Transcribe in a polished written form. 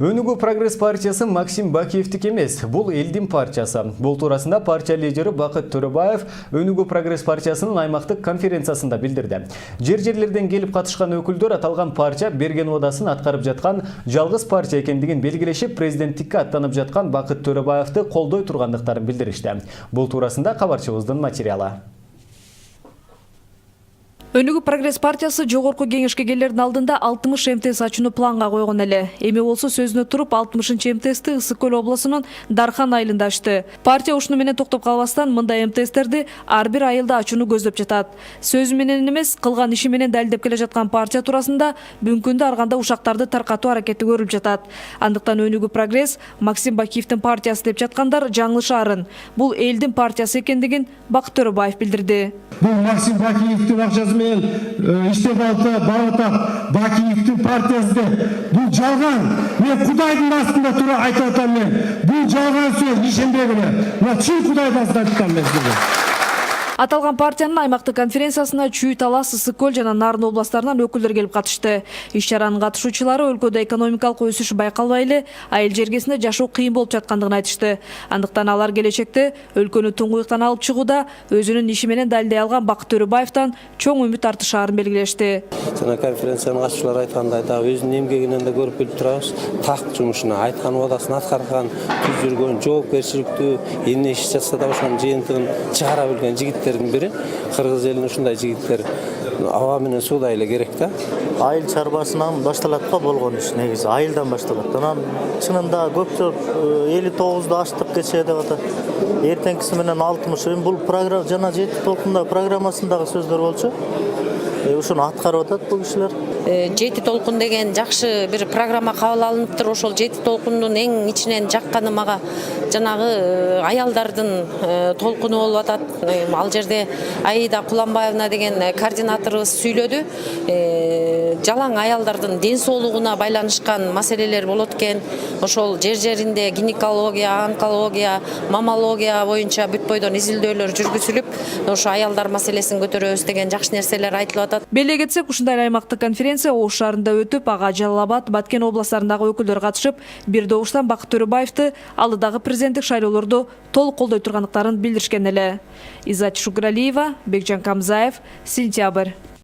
Өнүгүү Прогресс партиясы Максим Бакиевтик эмес, бул элдин партиясы. Бул туурасында партия лидери Бакыт Төрөбаев Өнүгүү Прогресс партиясынын аймактык конференциясында билдирди. Жер-жерлерден келип катышкан өкүлдөр аталган партия берген убадасын аткарып жаткан жалгыз партия экендигин белгилешип, президенттикке аттанып жаткан Бакыт Төрөбаевди колдой тургандыктарын билдиришти. Бул туурасында кабарчыбыздын материалы. Өнүгүү Прогресс партиясы жогорку кеңешке келердин алдында 60 МТС ачууну планга койгон эле. Эми болсо сөзүнө туруп 60 МТСти Ысык көл облусунун Дархан айылында ачты. Партия ушуну менен токтоп калбастан мындай МТСтерди ар бир айылда ачууну көздөп жатат. Сөзү менен эмес, кылган иши менен далилдеп келе жаткан партия туурасында бүгүнкү күндө арганда ушактарды таркатуу аракети көрүлүп жатат. Андыктан Өнүгүү Прогресс Максим Бакиевдин партиясы деп жаткандар жаңылышаарын. Бул элдин партиясы экендигин Бакыт Төрөбаев билдирди. Бул Максим Бакиевдин акчасы менен иштеп баратат Бакиевдин партиясы. Бул жалган. Мен Кудайдын астында туруп айтып атам мен. Бул жалган сөз, ишенбегиле. Мен чын Кудайдын астында айтам мен сизге. Аталган партиянын аймактык конференциясына Чүй, Талас, Ысык көл жана Нарын областарынан өкүлдөр келип катышты. Иш-чаранын катышуучулары өлкөдө экономикалык өсүш байкалбай эле, айыл жергесинде жашоо кыйын болуп жаткандыгын айтышты. Андыктан алар келечекте өлкөнү туңгуюктан алып чыгууда өзүнүн иши менен далилдей алган Бакыт Төрөбаевден чоң үмүт артышаарын белгилешти. Жана конференциянын катышуучулары айткандай да өзүнүн эмгегинен да көрүп билип турабыз. Так жумушуна айткан убадасын аткарган, түз жүргөн, жоопкерчиликтүү, эмне иш жатса да ошонун жыйынтыгын чыгара билген жигиттердин бири. Кыргыз элине ушундай жигиттер аба менен суудай эле керек да. Айыл чарбасынан башталат го болгон иш негизи айылдан башталат. Анан чынында көпчүлүк 59-ду аштык кечээ деп атат. Эртеңкиси менен 60. Бул программа жана 7 толкунда программасындагы сөздөр болчу. Ушуну аткарып атат бул кишилер. 7 толкун деген жакшы бир программа кабыл алыныптыр. Ошол 7 толкундун эң ичинен жакканы мага жанагы аялдардын толкуну болуп атат. Ал жерде Аида Куланбаевна деген координаторубуз сүйлөдү. Жалаң аялдардын ден соолугуна байланышкан маселелер болот экен. Ошол жер-жеринде гинекология, онкология, маммология боюнча бүт бойдон изилдөөлөр жүргүзүлүп, ошо аялдар маселесин көтөрөбүз деген жакшы нерселер айтылып атат. Беле кетсек, ушундай аймактык конференция Ош шаарында өтүп, ага Жалал Абад, Баткен областарындагы өкүлдөр катышып, бир добуштан Бакыт Төрөбаевди алдыдагы президенттик шайлоолордо толук колдой тургандыктарын билдиришкен эле. Иззат Шукралиева, Бекжан Камзаев, Сентябрь.